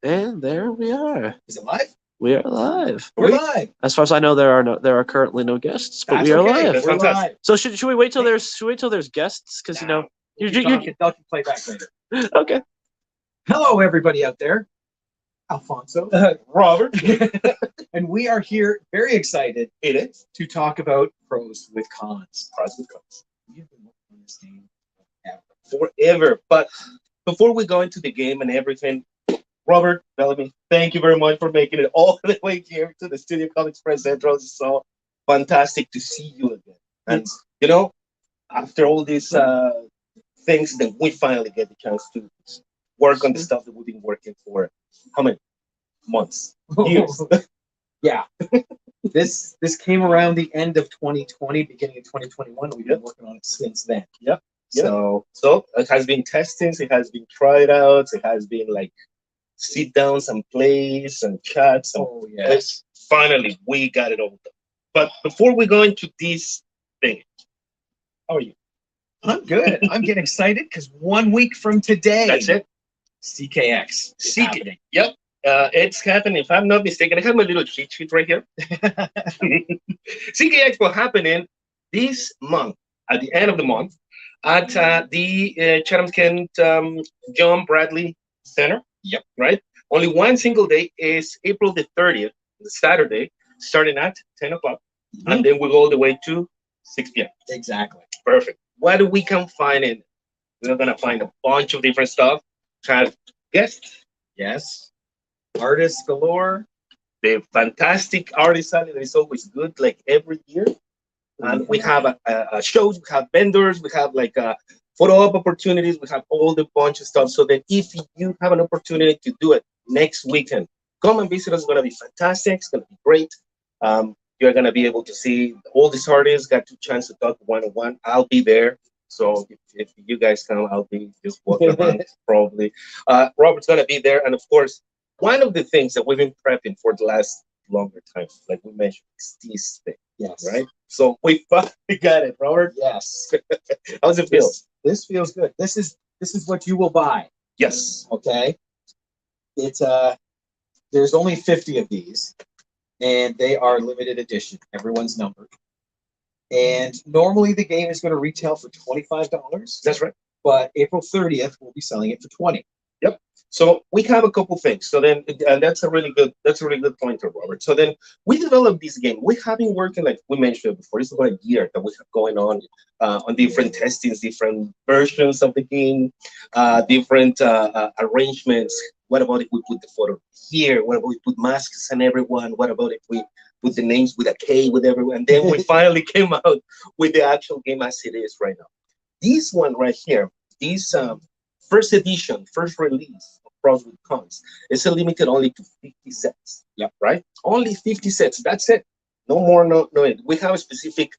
And there we are. Is it live? We are live. We're live. As far as I know, there are currently no guests, but That's we are okay. live. That's We're fantastic. live. So should we wait till there's guests? Because We'll you keep talking. They'll keep play back later. okay. Hello, everybody out there. Alfonso, Robert. and we are here very excited It is. to talk about pros with cons. Pros with cons. We've been working on this game forever. Forever. But before we go into the game and everything, Robert Bellamy, thank you very much for making it all the way here to the Studio Comics Press Central. It's so fantastic to see you again. And you know, after all these things, that we finally get the chance to work on the stuff that we've been working for how many months, years? Yeah. This came around the end of 2020, beginning of 2021. We've been working on it since then. Yep. So So it has been testings, it has been tried out, it has been like sit downs and plays and chats. And yes. finally, we got it all done. But before we go into this thing, how are you? I'm good. I'm getting excited because 1 week from today, That's it. CKX. is CK. happening. Yep. It's happening. If I'm not mistaken, I have my little cheat sheet right here. CKX will happen in this month, at the end of the month, at the Chatham-Kent John Bradley Center. Yep. Right? Only one single day is April the 30th, the Saturday, starting at 10 o'clock. And then we go all the way to 6 p.m. Exactly. Perfect. What do we can find in? We're going to find a bunch of different stuff. Have guests, Yes. Artists galore. the fantastic artist alley that is always good, like every year. And we have a shows, we have vendors, we have like photo op opportunities, we have all the bunch of stuff. So that if you have an opportunity to do it next weekend, come and visit us. It's gonna be fantastic. It's gonna be great. You're gonna be able to see all these artists. Got a chance to talk one on one. I'll be there. So if you guys come, I'll be just walking around probably. Robert's gonna be there, and of course, one of the things that we've been prepping for the last longer time, like we mentioned, is this thing, Yes. right? So we finally got it, Robert. Yes. How's it feel? This feels good. This is what you will buy. Yes. Okay. It's there's only 50 of these, and they are limited edition. Everyone's numbered. And normally the game is going to retail for $25. That's right. But April 30th, we'll be selling it for 20. Yep. So we have a couple things. So then, and that's a really good pointer, Robert. So then we developed this game. We have been working, like we mentioned before, it's about a year that we have going on different testings, different versions of the game, different arrangements. What about if we put the photo here? What about if we put masks on everyone? What about if we put the names with a K with everyone? And then we finally came out with the actual game as it is right now. This one right here, this first edition, first release of Pros with Cons, is limited only to 50 sets. Yep. Right? Only 50 sets. That's it. No more, no. We have specific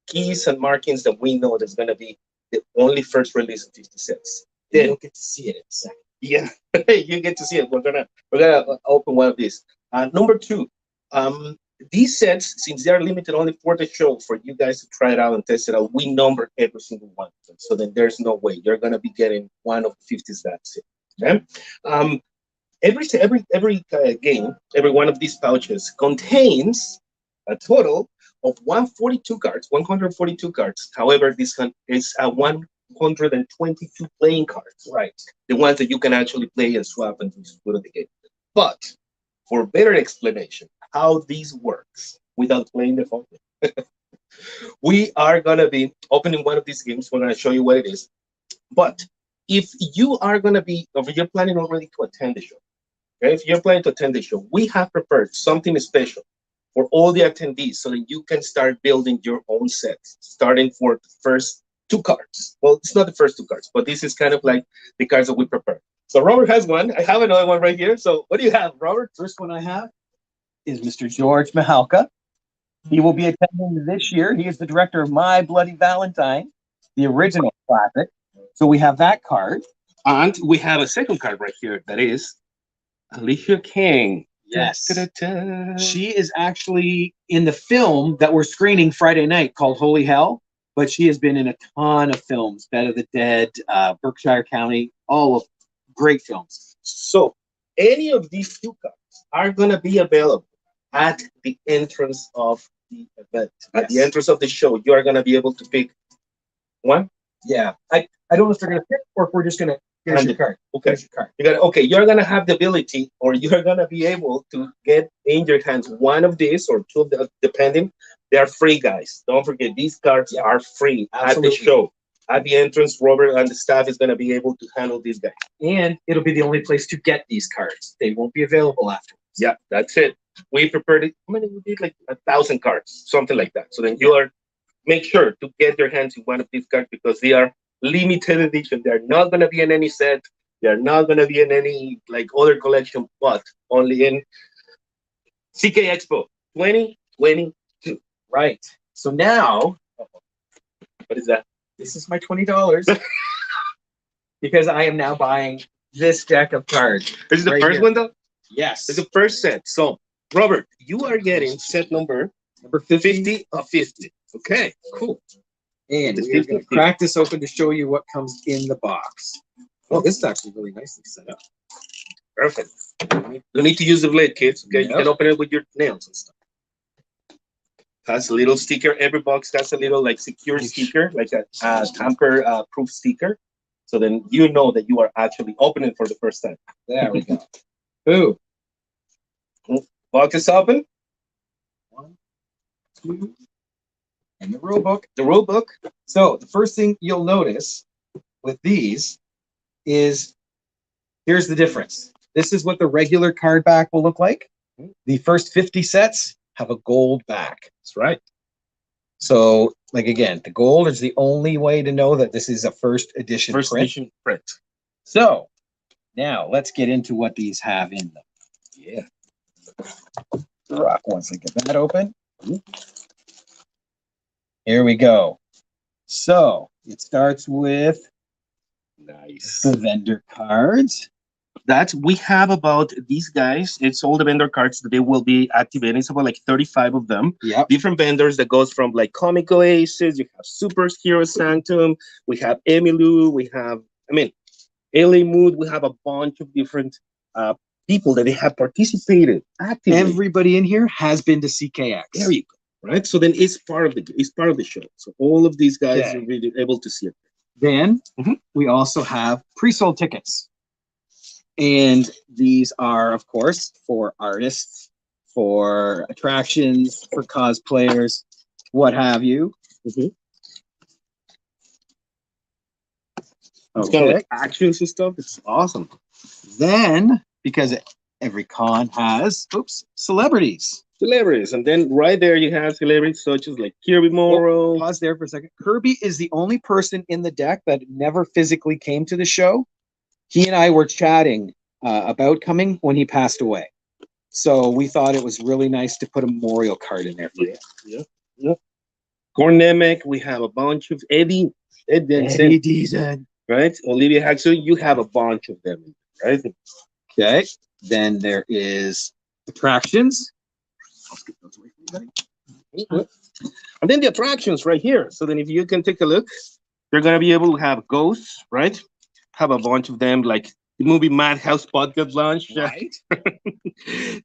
keys and markings that we know that's going to be the only first release of 50 sets. Then You'll get to see it in a second. yeah, you get to see it. We're gonna open one of these. Number two, these sets, since they are limited only for the show, for you guys to try it out and test it out, we number every single one. So then there's no way you're gonna be getting one of the 50 sets. Okay. Every game, every one of these pouches contains a total of 142 cards, 142 cards. However, this is a 122 playing cards, right? The ones that you can actually play and swap and just put on the game. But for better explanation, how this works without playing the phone, we are gonna be opening one of these games. We're gonna show you what it is. But if you are gonna be, or if you're planning already to attend the show, okay? If you're planning to attend the show, we have prepared something special for all the attendees so that you can start building your own sets, starting for the first two cards. Well, it's not the first two cards, but this is kind of like the cards that we prepared. So Robert has one. I have another one right here. So what do you have, Robert? First one I have is Mr. George Mihalka. He will be attending this year. He is the director of My Bloody Valentine, the original classic. So we have that card. And we have a second card right here that is Alicia King. Yes. Da-da-da-da. She is actually in the film that we're screening Friday night called Holy Hell, but she has been in a ton of films, Bed of the Dead, Berkshire County, all of great films. So any of these two cards are gonna be available at the entrance of the event, at the Yes. entrance of the show. You are gonna be able to pick one. Yeah. I don't know if they're gonna pick or if we're just gonna here's Hand your it. card. Okay. Here's your card. You're gonna have the ability, or you're gonna be able to get in your hands one of these or two of the, depending. They're free, guys. Don't forget, these cards Yeah. are free Absolutely. at the show. At the entrance, Robert and the staff is gonna be able to handle these guys. And it'll be the only place to get these cards. They won't be available afterwards. Yeah, that's it. We prepared it. How many we did? Like 1,000 cards, something like that. So then you are make sure to get your hands in one of these cards because they are limited edition. They're not gonna be in any set. They're not gonna be in any like other collection, but only in CK Expo 2022. Right. So now What is that? this is my $20 because I am now buying this deck of cards. This is the Right first here. one though. Yes. It's the first set. So Robert, you are getting set number Number 50. 50 of 50. Okay, cool. And This we're is going to 50. crack this open to show you what comes in the box. Oh, this is actually really nicely set up. Perfect. You need to use the blade, kids. Okay, you Yep. can open it with your nails and stuff. Has a little sticker. Every box has a little like secure sticker, like a tamper proof sticker. So then you know that you are actually opening for the first time. There we go. Boom. Box is open. 1, 2, and the rule book. The rule book. So the first thing you'll notice with these is here's the difference. This is what the regular card back will look like. The first 50 sets have a gold back. That's right. So, like again, the gold is the only way to know that this is a first edition First print. edition print. So now let's get into what these have in them. Yeah. Rock once I get that open. Here we go. So it starts with Nice. the vendor cards. We have about these guys. It's all the vendor cards that they will be activating. It's about like 35 of them. Yep. Different vendors that goes from like Comic Oasis, you have Superhero Sanctum, we have Emilu, we have, LA Mood, we have a bunch of different people that they have participated actively. Everybody in here has been to CKX. There you go, right? So then it's part of the show. So all of these guys Okay. are really able to see it. Then Mhm. we also have pre-sold tickets. And these are, of course, for artists, for attractions, for cosplayers, what have you. Mhm. It's kind of Okay. like actions and stuff. It's awesome. Then, because every con has, celebrities. Celebrities, and then right there you have celebrities such as like Kirby Morrow. Pause there for a second. Kirby is the only person in the deck that never physically came to the show. He and I were chatting about coming when he passed away. So we thought it was really nice to put a memorial card in there for you. Cornemic, we have a bunch of Ed Denson, Deason. right? Olivia Haxel, you have a bunch of them, right? Okay. Then there is attractions. I'll skip those away from everybody. And then the attractions right here. So then if you can take a look, they're gonna be able to have ghosts, right? Have a bunch of them, like the movie Madhouse Podcast Launch. Right.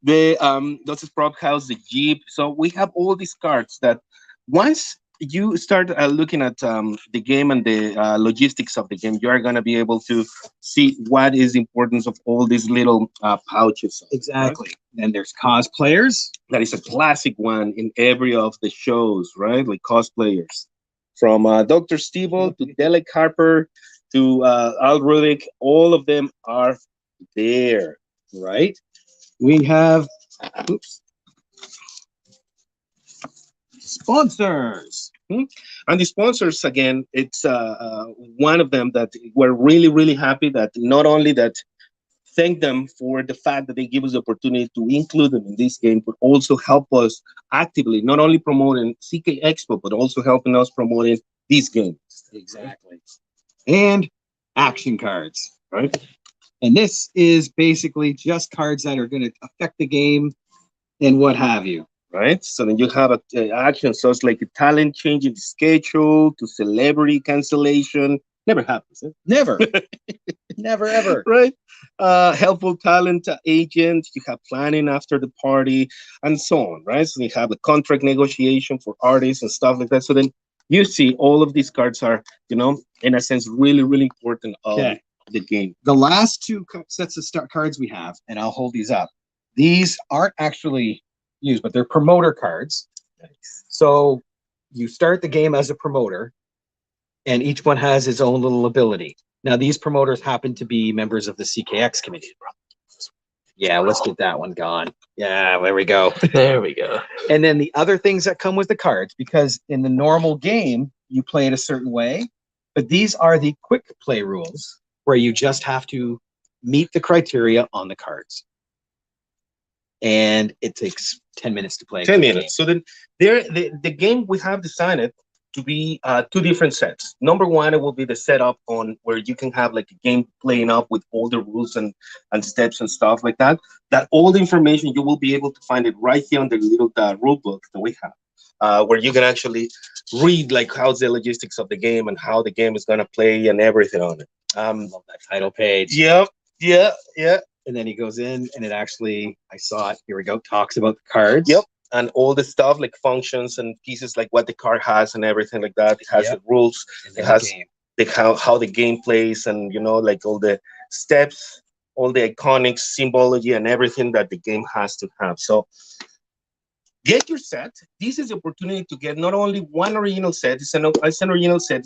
The Doses Prop House, the Jeep. So we have all these cards that once you start looking at the game and the logistics of the game, you are going to be able to see what is the importance of all these little pouches. Exactly. Then there's cosplayers. That is a classic one in every of the shows, right? Like cosplayers. From Dr. Stevel to Delek Harper to Al Rudick, all of them are there. Right. We have sponsors. And the sponsors, again, it's one of them that we're really, really happy that not only that thank them for the fact that they give us the opportunity to include them in this game, but also help us actively, not only promoting CK Expo, but also helping us promoting these games. Exactly. And action cards. Right? And this is basically just cards that are going to affect the game and what have you. Right? So then you have action, so it's like a talent changing the schedule to celebrity cancellation. Never happens. Eh? Never. Never ever. Right? Helpful talent agent, you have planning after the party, and so on, right? So you have a contract negotiation for artists and stuff like that. So then you see all of these cards are, in a sense, really, really important of Okay. the game. The last two sets of cards we have, and I'll hold these up. These aren't actually used, but they're promoter cards. So you start the game as a promoter, and each one has its own little ability. Now, these promoters happen to be members of the CKX committee. Yeah, let's get that one gone. Yeah, there we go. There we go. And then the other things that come with the cards, because in the normal game, you play it a certain way, but these are the quick play rules where you just have to meet the criteria on the cards. And it takes 10 minutes to play. 10 minutes. So then the game we have designed to be two different sets. Number one, it will be the setup on where you can have like a game playing up with all the rules and steps and stuff like that. That all the information, you will be able to find it right here on the little rule book that we have, where you can actually read like how's the logistics of the game and how the game is going to play and everything on it. I love that title page. Yeah. And then he goes in and it actually, I saw it, here we go, talks about the cards. Yep. And all the stuff like functions and pieces like what the card has and everything like that. It has the rules. It has how the game plays and, like all the steps, all the iconic symbology and everything that the game has to have. So get your set. This is the opportunity to get not only one original set, it's an original set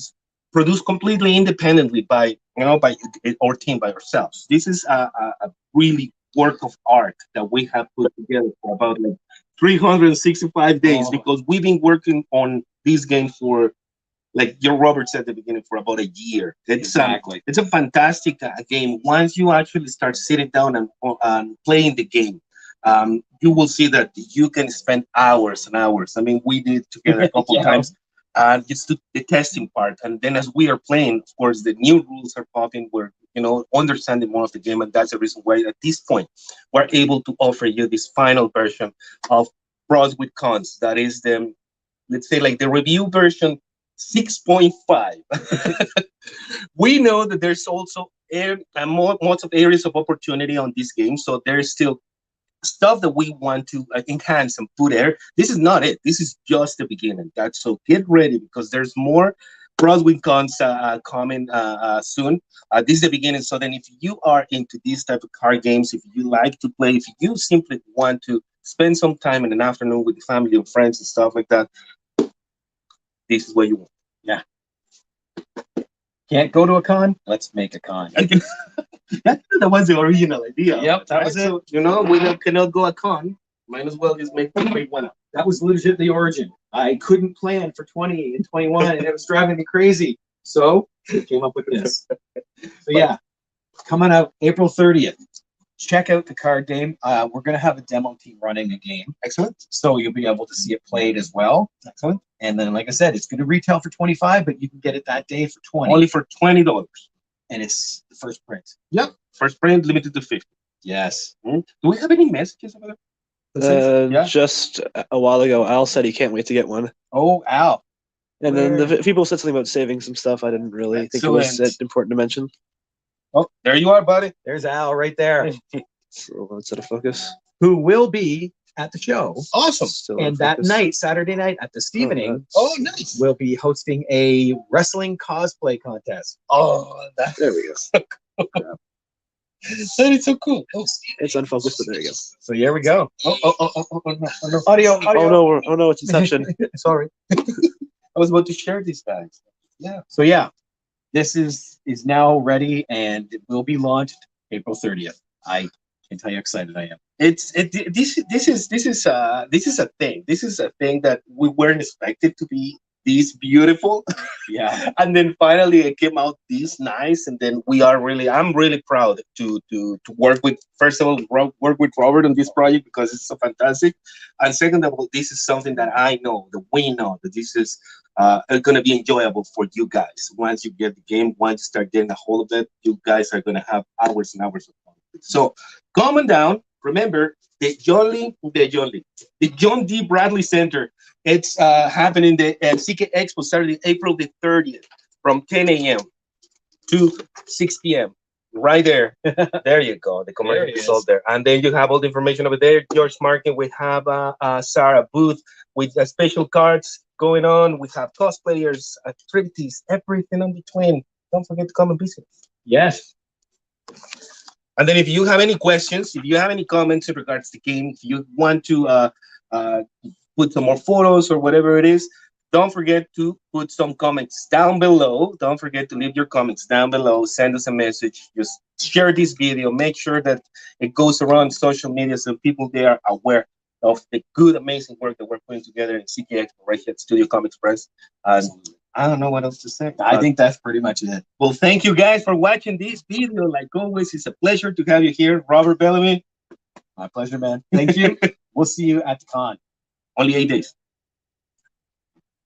produced completely independently by our team, by ourselves. This is a really work of art that we have put together for about like 365 days because we've been working on this game for, like your Robert said at the beginning, for about a year. It's a fantastic game. Once you actually start sitting down and playing the game, you will see that you can spend hours and hours. I mean, we did together a couple times. Just the testing part, and then as we are playing, of course, the new rules are popping. We're understanding more of the game, and that's the reason why at this point we're able to offer you this final version of Pros with Cons. That is the, let's say, like the review version 6.5. We know that there's also lots of areas of opportunity on this game, so there's still stuff that we want to enhance and put there. This is not it. This is just the beginning. So get ready because there's more Pros with Cons coming soon. This is the beginning. So then if you are into these type of card games, if you like to play, if you simply want to spend some time in an afternoon with the family and friends and stuff like that, this is what you want. Yeah. Can't go to a con? Let's make a con. That was the original idea. Yep, that was it. So, we cannot go a con. Might as well just make one up. That was legit the origin. I couldn't plan for 20 and 21, and it was driving me crazy. So we came up with this. So yeah, coming out April 30th. Check out the card game. We're going to have a demo team running a game. Excellent. So you'll be able to see it played as well. Excellent. And then, like I said, it's going to retail for $25, but you can get it that day for $20. Only for $20. And it's the first print. Yep. First print limited to 50. Yes. Do we have any messages about it? Just a while ago, Al said he can't wait to get one. Oh, Al. And then the people said something about saving some stuff. I didn't really think it was important to mention. Oh, there you are, buddy. There's Al right there. So let's set a focus. Who will be at the show. Awesome. Still And on that focus. night, Saturday night at the Stevening, Oh, nice. we'll be hosting a wrestling cosplay contest. Oh, There we go. that is so cool. Oh, It's unfocused, but there you go. So here we go. no. Audio. Oh no, it's Inception. Sorry. I was about to share these guys. Yeah. So yeah, this is now ready and it will be launched April 30th. I can tell you how excited I am. This is a thing. This is a thing that we weren't expected to be this beautiful. Yeah. And then finally it came out this nice. And then I'm really proud to work with, first of all, work with Robert on this project because it's so fantastic. And second of all, this is something that I know, that we know that this is going to be enjoyable for you guys. Once you get the game, once you start getting a hold of it, you guys are going to have hours and hours of fun. So come on down. Remember, the John D. Bradley Center. It's happening at CK Expo Saturday, April the 30th from 10 a.m. to 6 p.m. Right there. There you go. The commercial is all there. And then you have all the information over there. George Market. We have Sarah booth with special cards going on. We have cosplayers, activities, everything in between. Don't forget to come and visit. Yes. And then if you have any questions, if you have any comments in regards to the game, if you want to put some more photos or whatever it is, don't forget to put some comments down below. Don't forget to leave your comments down below. Send us a message. Just share this video. Make sure that it goes around social media so people there are aware of the good, amazing work that we're putting together in CK Expo right here at Studio Comics Press. And I don't know what else to say. I think that's pretty much it. Well, thank you guys for watching this video. Like always, it's a pleasure to have you here, Robert Bellamy. My pleasure, man. Thank you. We'll see you at the con. Only 8 days.